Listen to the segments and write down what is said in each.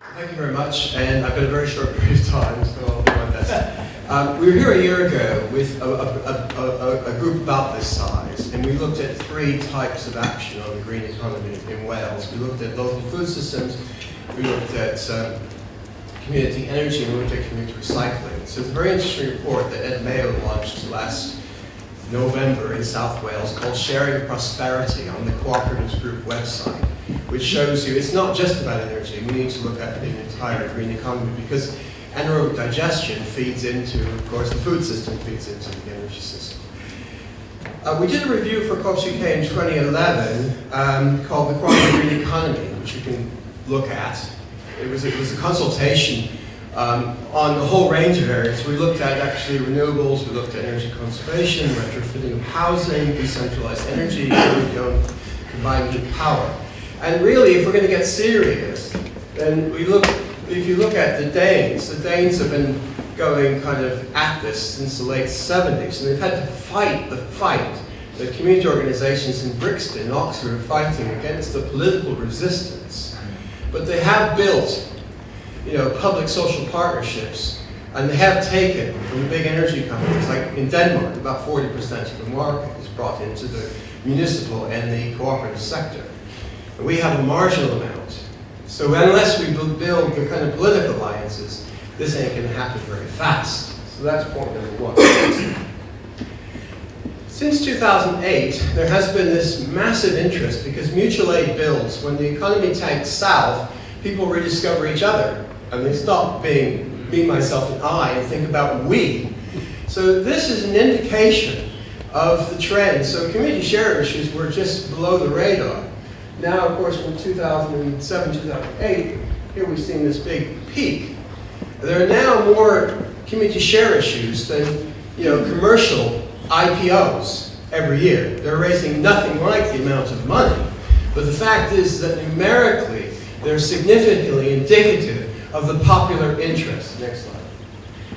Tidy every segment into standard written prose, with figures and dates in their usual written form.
Thank you very much, and I've got a very short period of time, so I'll do my best. We were here a year ago with a group about this size, and we looked at three types of action on the green economy in Wales. We looked at local food systems, we looked at community energy, and we looked at community recycling. So it's a very interesting report that Ed Mayo launched last November in South Wales called Sharing Prosperity on the Co-Operatives Group website, which shows you it's not just about energy. We need to look at the entire green economy because anaerobic digestion feeds into, of course, the food system feeds into the energy system. We did a review for Co-ops UK in 2011 called the Co-operative Green Economy, which you can look at. It was a consultation on a whole range of areas. We looked at actually renewables, we looked at energy conservation, retrofitting of housing, decentralized energy, combined heat power. And really, if we're going to get serious, then if you look at the Danes have been going kind of at this since the late 70s, and they've had to fight the fight that community organizations in Brixton, Oxford, are fighting against the political resistance. But they have built, public social partnerships, and they have taken from the big energy companies, like in Denmark, about 40% of the market is brought into the municipal and the cooperative sector. And we have a marginal amount. So unless we build the kind of political alliances, this ain't going to happen very fast. So that's point number one. Since 2008, there has been this massive interest because mutual aid builds. When the economy tanks south, people rediscover each other. And they stop being me, myself, and I, and think about we. So this is an indication of the trend. So community share issues were just below the radar. Now, of course, from 2007, 2008, here we've seen this big peak. There are now more community share issues than commercial IPOs every year. They're raising nothing like the amount of money. But the fact is that numerically, they're significantly indicative of the popular interest. Next slide.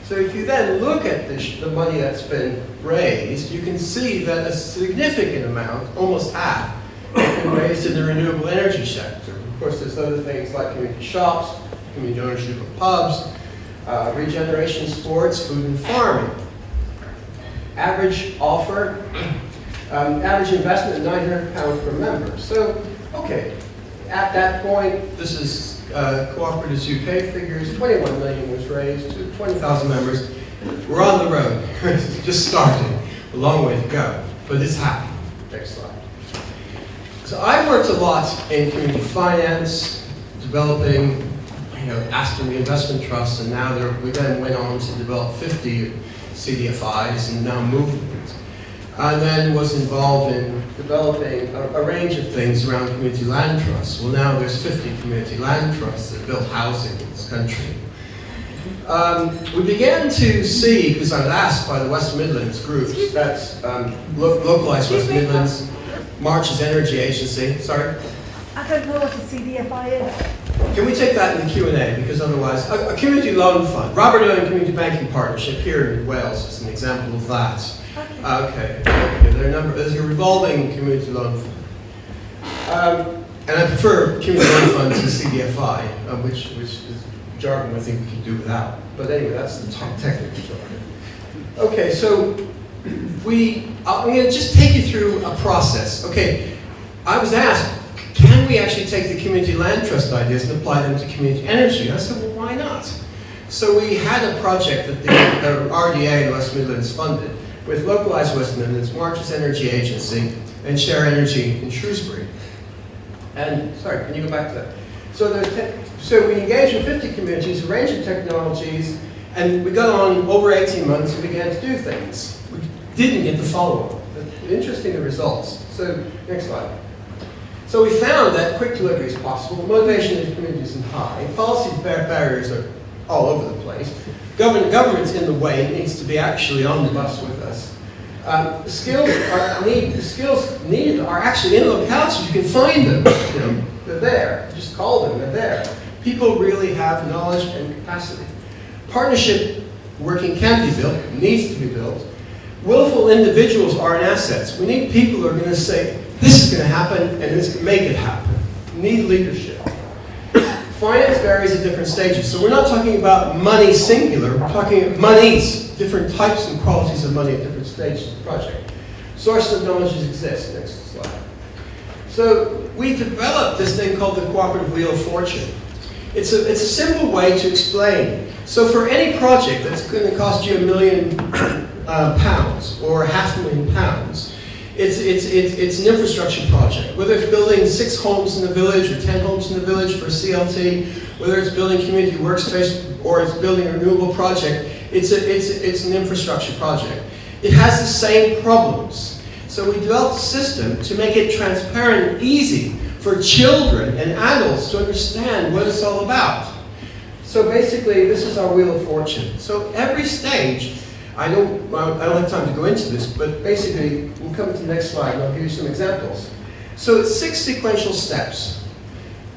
So if you then look at the money that's been raised, you can see that a significant amount, almost half, has been raised in the renewable energy sector. Of course, there's other things like community shops, community ownership of pubs, regeneration sports, food and farming. Average offer, average investment £900 per member. So, okay, at that point, this is Co-Operatives UK figures, 21 million was raised to 20,000 members. We're on the road, just starting, a long way to go, but it's happening. Next slide. So I worked a lot in community finance, developing, Aston Investment Trust, and now we then went on to develop 50 CDFIs and now movement. And then was involved in developing a range of things around community land trusts. Well, now there's 50 community land trusts that build housing in this country. We began to see, because I was asked by the West Midlands groups, that's localized West Midlands, March's Energy Agency, sorry? I don't know what a CDFI is. Can we take that in the Q&A? Because otherwise, a community loan fund. Robert Owen Community Banking Partnership here in Wales is an example of that. Okay. There's a revolving community loan fund. And I prefer community loan funds to CDFI, which is jargon I think we can do without. But anyway, that's the technical jargon. Okay, so I'm going to just take you through a process. Okay, I was asked, can we actually take the community land trust ideas and apply them to community energy? And I said, well, why not? So we had a project that the RDA in West Midlands funded with Localized West Midlands, March's Energy Agency, and Share Energy in Shrewsbury. And, sorry, can you go back to that? So we engaged with 50 communities, a range of technologies, and we got on over 18 months and began to do things. We didn't get the follow-up. Interesting, the results. So, next slide. So we found that quick delivery is possible, motivation in the communities is high, policy barriers are all over the place, government's in the way, it needs to be actually on the bus with us. The skills needed are actually in localities, you can find them, they're there, just call them, they're there. People really have knowledge and capacity. Partnership working can be built, needs to be built. Willful individuals are an asset. We need people who are going to say, this is going to happen, and this can make it happen. We need leadership. Finance varies at different stages. So we're not talking about money singular, we're talking about monies, different types and qualities of money at different stages of the project. Sources of knowledge exist. Next slide. So we developed this thing called the cooperative wheel of fortune. It's a simple way to explain. So for any project that's going to cost you £1 million or £500,000, it's an infrastructure project. Whether it's building 6 homes in the village or 10 homes in the village for a CLT, whether it's building community workspace or it's building a renewable project, it's an infrastructure project. It has the same problems. So we developed a system to make it transparent and easy for children and adults to understand what it's all about. So basically, this is our wheel of fortune. So every stage, I don't have time to go into this, but basically, we'll come to the next slide and I'll give you some examples. So it's 6 sequential steps.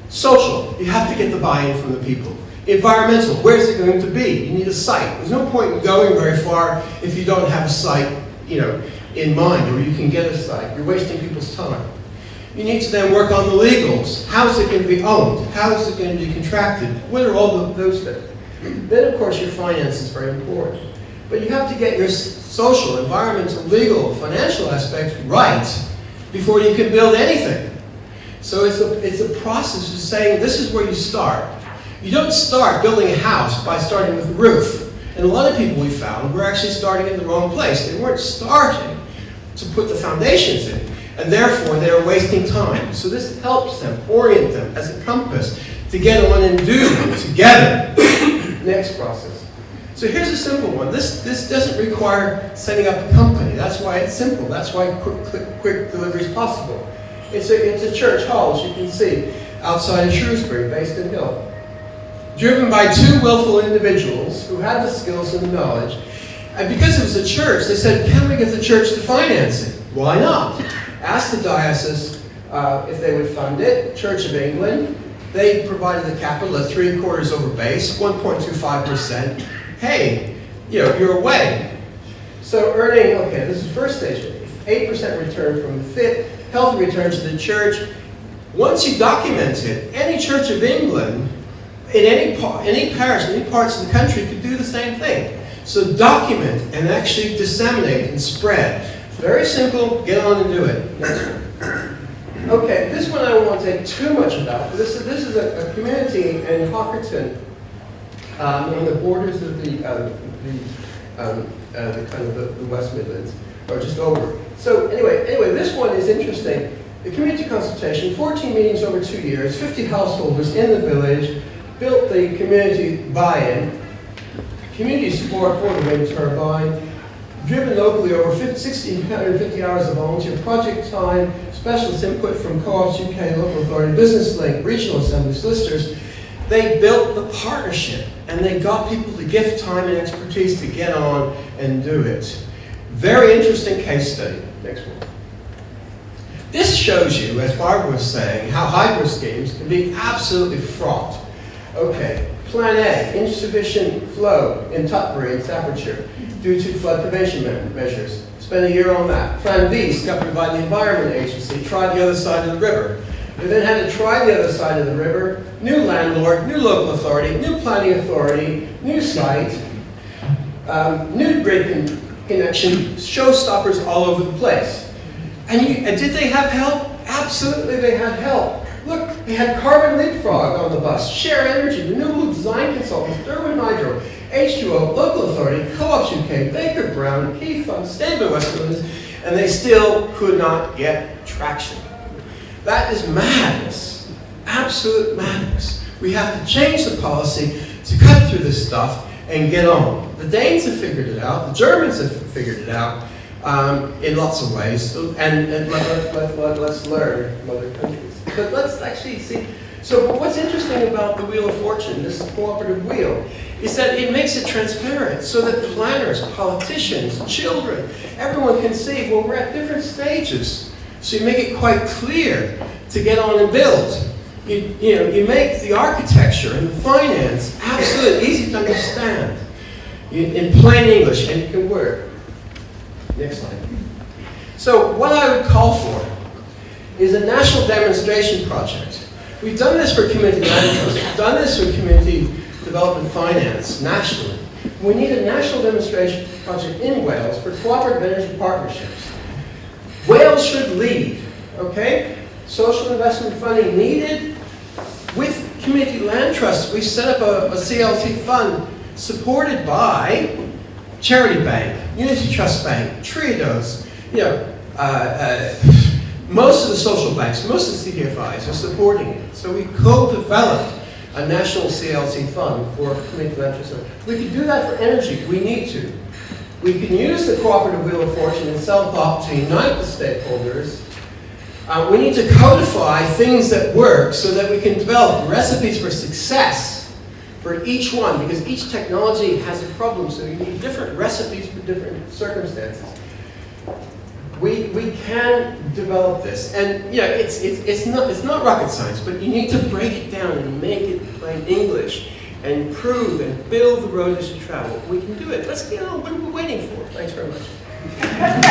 Social, you have to get the buy-in from the people. Environmental, where's it going to be? You need a site. There's no point in going very far if you don't have a site, in mind, or you can get a site. You're wasting people's time. You need to then work on the legals. How is it going to be owned? How is it going to be contracted? What are all those things? Then, of course, your finance is very important. But you have to get your social, environmental, legal, financial aspects right before you can build anything. So it's a process of saying this is where you start. You don't start building a house by starting with the roof. And a lot of people we found were actually starting in the wrong place. They weren't starting to put the foundations in, and therefore they were wasting time. So this helps them, orient them as a compass to get on and do together. Next process. So here's a simple one. This doesn't require setting up a company. That's why it's simple. That's why quick delivery is possible. It's a church hall, as you can see, outside of Shrewsbury, based in Hill. Driven by 2 willful individuals who had the skills and the knowledge. And because it was a church, they said, can we get the church to finance it? Why not? Asked the diocese if they would fund it. Church of England. They provided the capital at 3/4 over base, 1.25%. Hey, you're away. So earning, okay, this is first stage, 8% return from the FIT, healthy return to the church. Once you document it, any Church of England, in any parish, in any parts of the country, could do the same thing. So document and actually disseminate and spread. Very simple, get on and do it. Next one. Okay, this one I don't want to take too much about. This is a community in Hockerton, on the borders of the West Midlands, or just over. So anyway, this one is interesting. The community consultation, 14 meetings over 2 years, 50 householders in the village, built the community buy-in, community support for the wind turbine, driven locally over 1,650 hours of volunteer project time, specialist input from Co-ops UK, local authority, business link, regional assembly, solicitors. They built the partnership and they got people to give time and expertise to get on and do it. Very interesting case study. Next one. This shows you, as Barbara was saying, how hydro schemes can be absolutely fraught. Okay, Plan A, insufficient flow in Tutbury in Staffordshire due to flood prevention measures. Spent a year on that. Plan B, scuppered by the Environment Agency, try the other side of the river. They then had to try the other side of the river, new landlord, new local authority, new planning authority, new site, new grid connection, showstoppers all over the place. And did they have help? Absolutely they had help. Look, they had Carbon Leapfrog on the bus, Share Energy, Renewable Design Consultants, Derwent Hydro, H2O, Local Authority, Co-ops UK, Baker Brown, Key Fund, State of West Midlands, and they still could not get traction. That is madness, absolute madness. We have to change the policy to cut through this stuff and get on. The Danes have figured it out, the Germans have figured it out in lots of ways, and let's learn from other countries. But let's actually see. So what's interesting about the Wheel of Fortune, this cooperative wheel, is that it makes it transparent so that planners, politicians, children, everyone can see, well, we're at different stages. So you make it quite clear to get on and build. You make the architecture and the finance absolutely easy to understand in plain English, and it can work. Next slide. So what I would call for is a national demonstration project We've done this for community land trust. We've done this for community development finance nationally. We need a national demonstration project in Wales for cooperative energy partnerships. Wales should lead, okay? Social investment funding needed. With community land trusts, we set up a CLT fund supported by Charity Bank, Unity Trust Bank, Triodos, most of the social banks, most of the CDFIs are supporting it. So we co-developed a national CLT fund for community land trusts. We can do that for energy. We need to. We can use the cooperative wheel of fortune and self-op to unite the stakeholders. We need to codify things that work so that we can develop recipes for success for each one, because each technology has a problem, so you need different recipes for different circumstances. We can develop this, and it's not rocket science, but you need to break it down and make it plain English and prove and build the road as you travel. We can do it. Let's get on. What are we waiting for? Thanks very much.